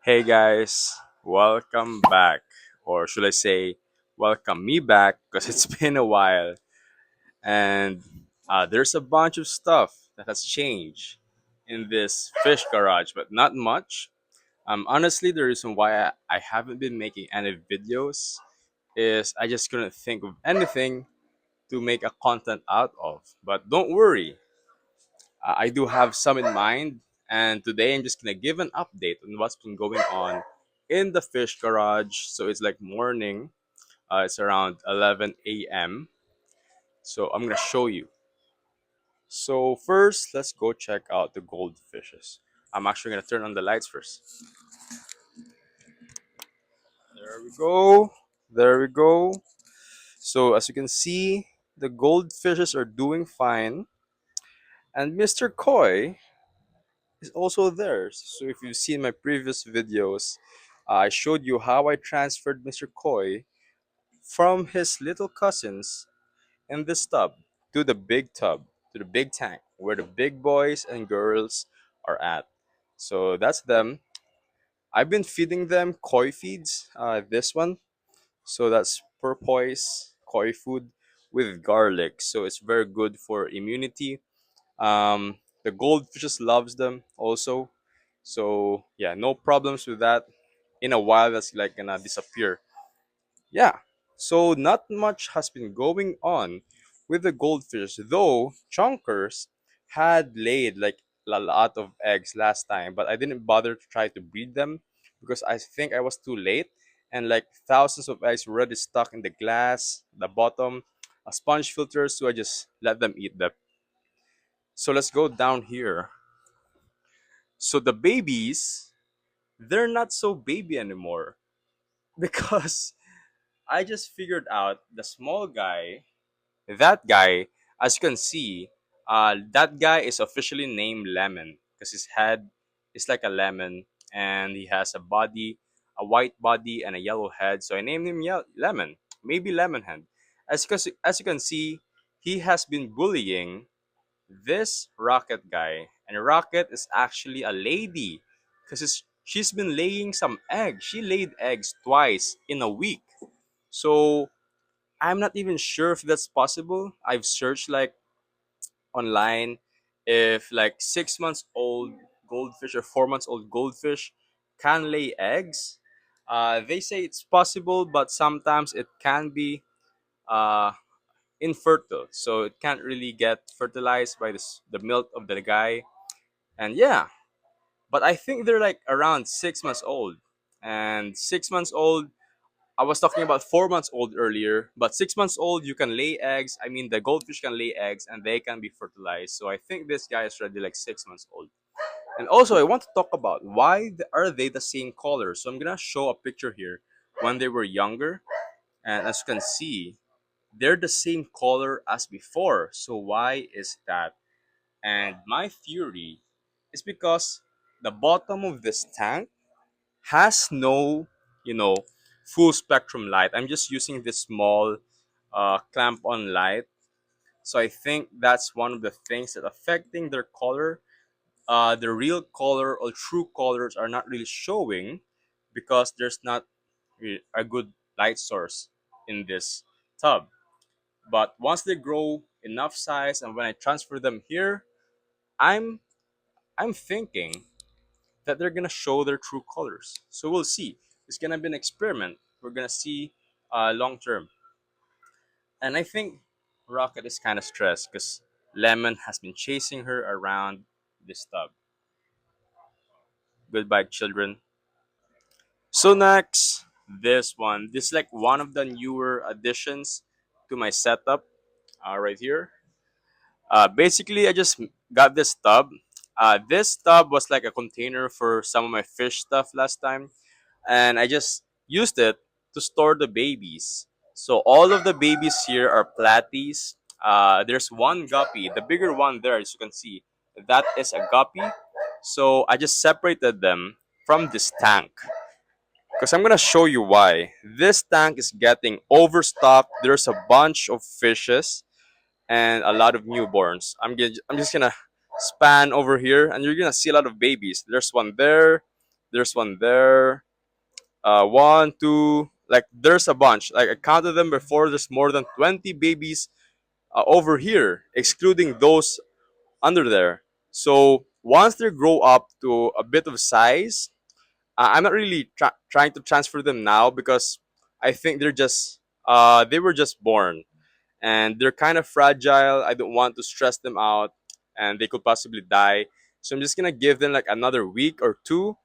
Hey guys, welcome back. Or should I say, welcome me back because it's been a while. And there's a bunch of stuff that has changed in this fish garage, but not much. Honestly, the reason why I haven't been making any videos is I just couldn't think of anything to make a content out of. But don't worry, I do have some in mind, and today I'm just gonna give an update on what's been going on in the fish garage. So it's like morning, it's around 11 a.m. So I'm gonna show you. So first, let's go check out the goldfishes. I'm actually gonna turn on the lights first. There we go. There we go. So as you can see, the goldfishes are doing fine, and Mr. Koi is also there. So if you've seen my previous videos, I showed you how I transferred Mr. Koi from his little cousins in this tub to the big tub, to the big tank, where the big boys and girls are at. So that's them. I've been feeding them koi feeds. This one, so that's porpoise koi food with garlic. So it's very good for immunity. The goldfishes loves them also. So yeah, no problems with that. In a while, that's like gonna disappear. Yeah. So not much has been going on with the goldfish, though chunkers had laid like a lot of eggs last time, but I didn't bother to try to breed them because I think I was too late, and like thousands of eggs were already stuck in the glass, the bottom, a sponge filter, so I just let them eat them. So let's go down here. So the babies, they're not so baby anymore because I just figured out the small guy, that guy, as you can see, that guy is officially named Lemon because his head is like a lemon and he has a body, a white body and a yellow head. So I named him Lemon, maybe Lemonhead. As you can see, he has been bullying this Rocket guy, and Rocket is actually a lady because she's been laying some eggs. She laid eggs twice in a week. So I'm not even sure if that's possible. I've searched like online if like 6 months old goldfish or 4 months old goldfish can lay eggs. They say it's possible, but sometimes it can be uh, infertile, so it can't really get fertilized by the milk of the guy. And yeah, but I think they're like around 6 months old. And 6 months old, I was talking about 4 months old earlier, but 6 months old, you can lay eggs. I mean, the goldfish can lay eggs and they can be fertilized. So I think this guy is already like 6 months old. And also, I want to talk about are they the same color? So I'm gonna show a picture here when they were younger, and as you can see, they're the same color as before. So why is that? And my theory is because the bottom of this tank has no, you know, full spectrum light. I'm just using this small clamp on light. So I think that's one of the things that affecting their color. The real color or true colors are not really showing because there's not a good light source in this tub. But once they grow enough size and when I transfer them here, I'm I'm thinking that they're gonna show their true colors. So we'll see. It's gonna be an experiment. We're gonna see long term. And I think Rocket is kind of stressed because Lemon has been chasing her around this tub. Goodbye, children. So next, this one. This is like one of the newer additions to my setup right here. Basically, I just got this tub. This tub was like a container for some of my fish stuff last time, and I just used it to store the babies. So all of the babies here are platies. There's one guppy, the bigger one there, as you can see, that is a guppy. So I just separated them from this tank because I'm gonna show you why. This tank is getting overstocked. There's a bunch of fishes and a lot of newborns. I'm just gonna span over here, and you're gonna see a lot of babies. There's one there. There's one there. One, two, like there's a bunch. Like I counted them before. There's more than 20 babies over here, excluding those under there. So once they grow up to a bit of size, I'm not really trying to transfer them now because I think they were just born and they're kind of fragile. I don't want to stress them out and they could possibly die. So I'm just gonna give them like another week or two,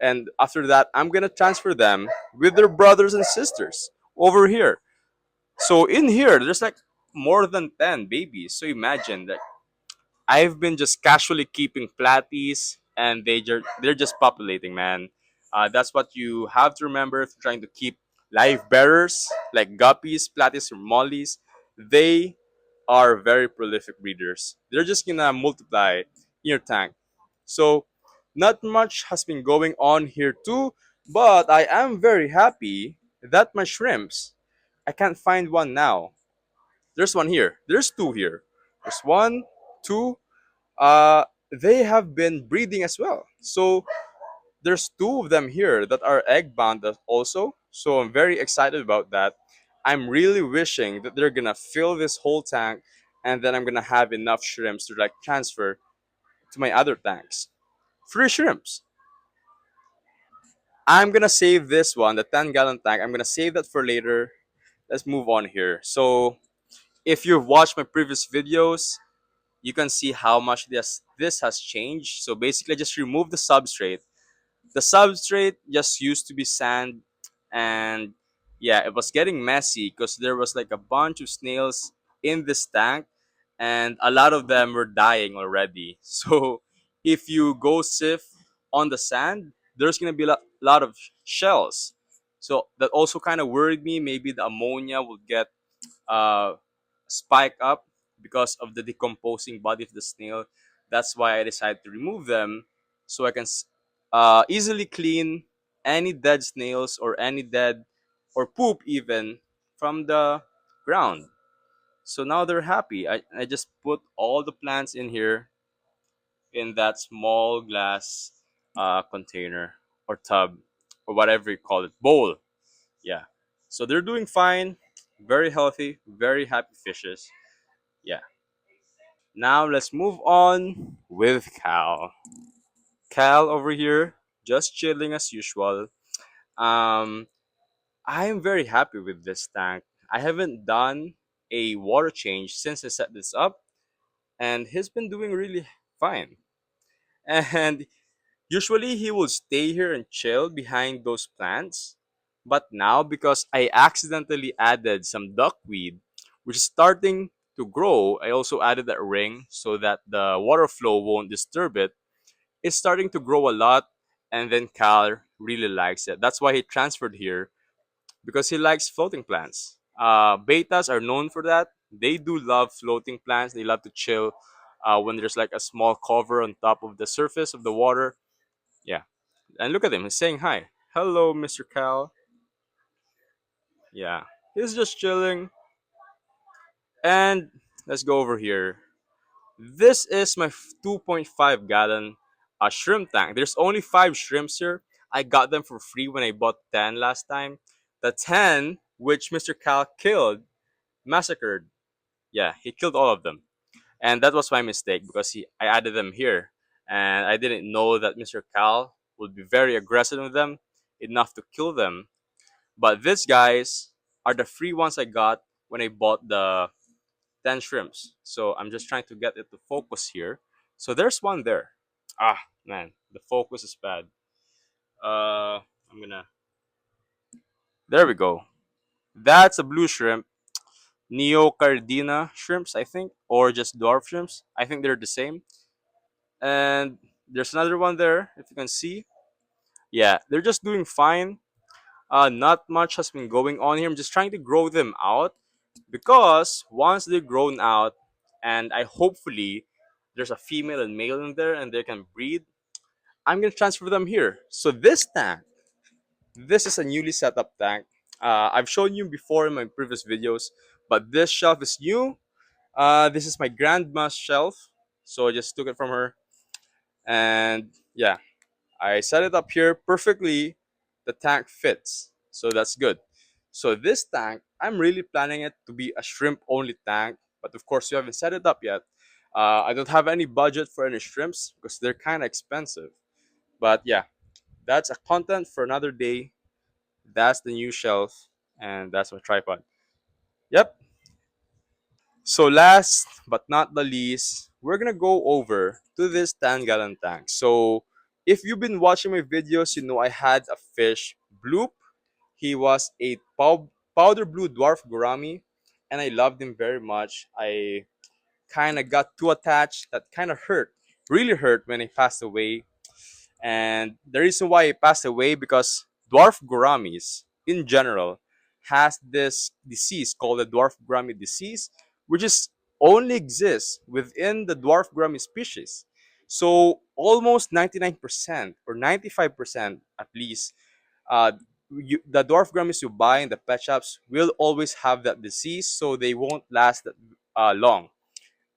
and after that, I'm gonna transfer them with their brothers and sisters over here. So in here, there's like more than 10 babies. So imagine that I've been just casually keeping platies, and they're just populating, man. That's what you have to remember if you're trying to keep live bearers like guppies, platies, or mollies. They are very prolific breeders. They're just gonna multiply in your tank. So not much has been going on here too, but I am very happy that my shrimps. I can't find one now. There's one here. There's two here. There's one, two, they have been breeding as well. So there's two of them here that are egg bound also. So I'm very excited about that. I'm really wishing that they're gonna fill this whole tank, and then I'm gonna have enough shrimps to like transfer to my other tanks. Free shrimps. I'm gonna save this one, the 10-gallon tank. I'm gonna save that for later. Let's move on here. So if you've watched my previous videos, you can see how much this has changed. So basically, just remove the substrate. The substrate just used to be sand, and yeah, it was getting messy because there was like a bunch of snails in this tank, and a lot of them were dying already. So if you go sift on the sand, there's gonna be a lot of shells. So that also kind of worried me. Maybe the ammonia will get uh, spike up because of the decomposing body of the snail. That's why I decided to remove them so I can easily clean any dead snails or any dead or poop even from the ground. So now they're happy. I just put all the plants in here in that small glass container or tub or whatever you call it, bowl. Yeah. So they're doing fine, very healthy, very happy fishes. Yeah. Now let's move on with Cal. Cal over here, just chilling as usual. Um, I am very happy with this tank. I haven't done a water change since I set this up, and he's been doing really fine. And usually he will stay here and chill behind those plants. But now, because I accidentally added some duckweed, which is starting to grow, I also added that ring so that the water flow won't disturb it. It's starting to grow a lot, and then Cal really likes it. That's why he transferred here because he likes floating plants. Betas are known for that. They do love floating plants. They love to chill when there's like a small cover on top of the surface of the water. Yeah. And look at him. He's saying hi. Hello, Mr. Cal. Yeah. He's just chilling. And let's go over here. This is my 2.5 gallon shrimp tank. There's only 5 shrimps here. I got them for free when I bought 10 last time. The 10 which Mr. Cal killed, massacred. Yeah, he killed all of them. And that was my mistake because I added them here. And I didn't know that Mr. Cal would be very aggressive with them, enough to kill them. But these guys are the free ones I got when I bought the 10 shrimps. So I'm just trying to get it to focus here. So there's one there. Ah, man, the focus is bad. I'm gonna. There we go. That's a blue shrimp. Neocardina shrimps, I think, or just dwarf shrimps. I think they're the same. And there's another one there, if you can see. Yeah, they're just doing fine. Not much has been going on here. I'm just trying to grow them out because once they're grown out, and I hopefully there's a female and male in there and they can breed, I'm gonna transfer them here. So this tank, this is a newly set up tank. I've shown you before in my previous videos, but this shelf is new. This is my grandma's shelf, so I just took it from her, and yeah, I set it up here perfectly. The tank fits, so that's good. So this tank, I'm really planning it to be a shrimp only tank, but of course we haven't set it up yet. I don't have any budget for any shrimps because they're kind of expensive. But yeah, that's a content for another day. That's the new shelf, and that's my tripod. Yep. So last but not the least, we're gonna go over to this 10-gallon tank. So if you've been watching my videos, you know I had a fish bloop. He was a powder blue dwarf gourami, and I loved him very much. I kind of got too attached. That kind of hurt, really hurt when he passed away. And the reason why he passed away because dwarf gouramis in general has this disease called the dwarf gourami disease, which is only exists within the dwarf gourami species. So almost 99% or 95% at least, uh, the dwarf gouramis you buy in the pet shops will always have that disease, so they won't last that long.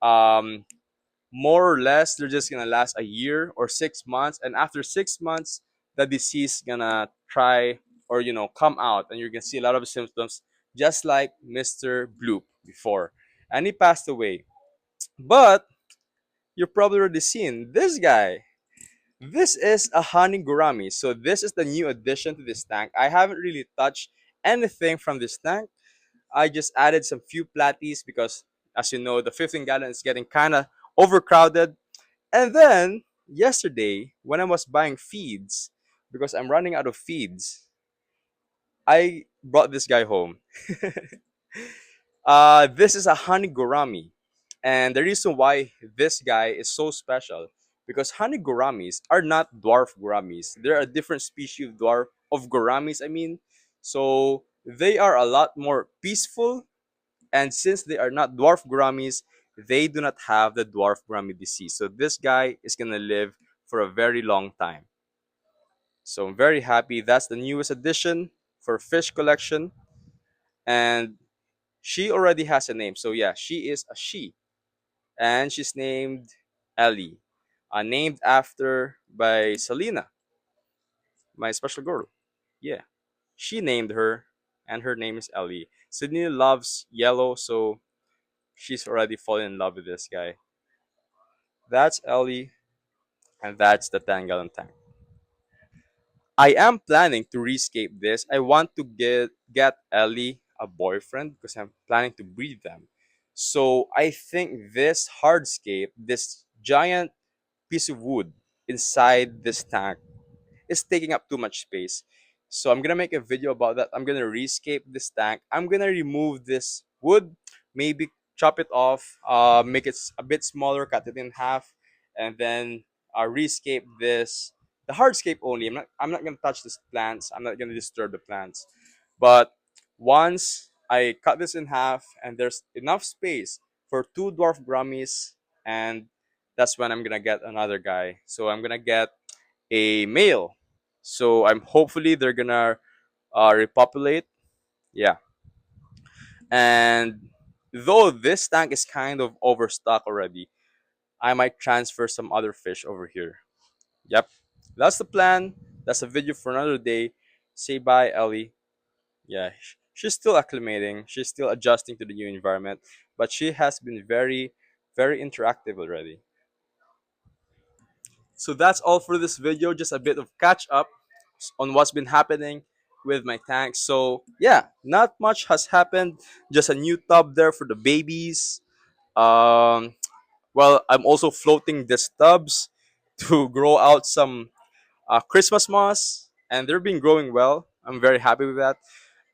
Um, More or less they're just gonna last a year or 6 months, and after 6 months the disease gonna try or come out, and you're gonna see a lot of symptoms just like Mr. Bloop before, and he passed away. But you've probably already seen this guy. This is a honey gourami, so this is the new addition to this tank. I haven't really touched anything from this tank. I just added some few platies because, as you know, the 15 gallon is getting kind of overcrowded. And then yesterday, when I was buying feeds, because I'm running out of feeds, I brought this guy home. This is a honey gourami, and the reason why this guy is so special because honey gouramis are not dwarf gouramis. They're a different species of gouramis. I mean, so they are a lot more peaceful, and since they are not dwarf gouramis, they do not have the dwarf gourami disease. So this guy is gonna live for a very long time. So I'm very happy. That's the newest addition for fish collection, and she already has a name. So yeah, she is a she, and she's named Ellie, named after by Selena, my special girl. Yeah, she named her, and her name is Ellie. Selena loves yellow, so she's already fallen in love with this guy. That's Ellie, and that's the Tangalen tank. I am planning to rescape this. I want to get Ellie a boyfriend because I'm planning to breed them. So I think this hardscape, this giant piece of wood inside this tank is taking up too much space. So I'm gonna make a video about that. I'm gonna rescape this tank. I'm gonna remove this wood, maybe chop it off, make it a bit smaller, cut it in half, and then rescape this. The hardscape only. I'm not gonna touch these plants. I'm not gonna disturb the plants. But once I cut this in half and there's enough space for two dwarf brummies, and that's when I'm gonna get another guy. So I'm gonna get a male. So I'm hopefully they're gonna repopulate. Yeah. And though this tank is kind of overstocked already, I might transfer some other fish over here. Yep. That's the plan. That's a video for another day. Say bye, Ellie. Yeah, she's still acclimating. She's still adjusting to the new environment, but she has been very, very interactive already. So that's all for this video. Just a bit of catch up on what's been happening with my tank. So yeah, not much has happened. Just a new tub there for the babies. Um, well, I'm also floating the tubs to grow out some Christmas moss, and they've been growing well. I'm very happy with that.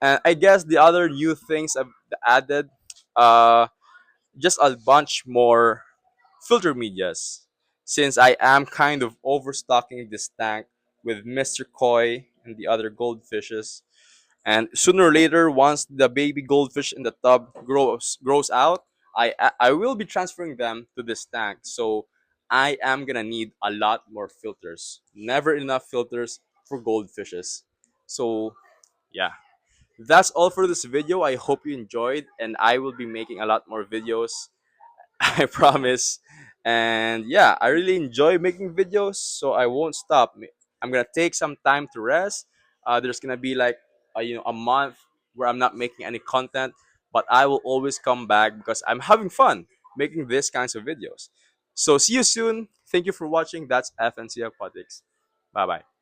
And I guess the other new things I've added, uh, just a bunch more filter medias, since I am kind of overstocking this tank with Mr. Koi and the other goldfishes. And sooner or later, once the baby goldfish in the tub grows out, I will be transferring them to this tank. So I am gonna need a lot more filters. Never enough filters for goldfishes. So yeah, that's all for this video. I hope you enjoyed, and I will be making a lot more videos. I promise. And yeah, I really enjoy making videos, so I won't stop. I'm gonna take some time to rest. There's gonna be like a month where I'm not making any content, but I will always come back because I'm having fun making these kinds of videos. So see you soon. Thank you for watching. That's FNCF Politics. Bye bye.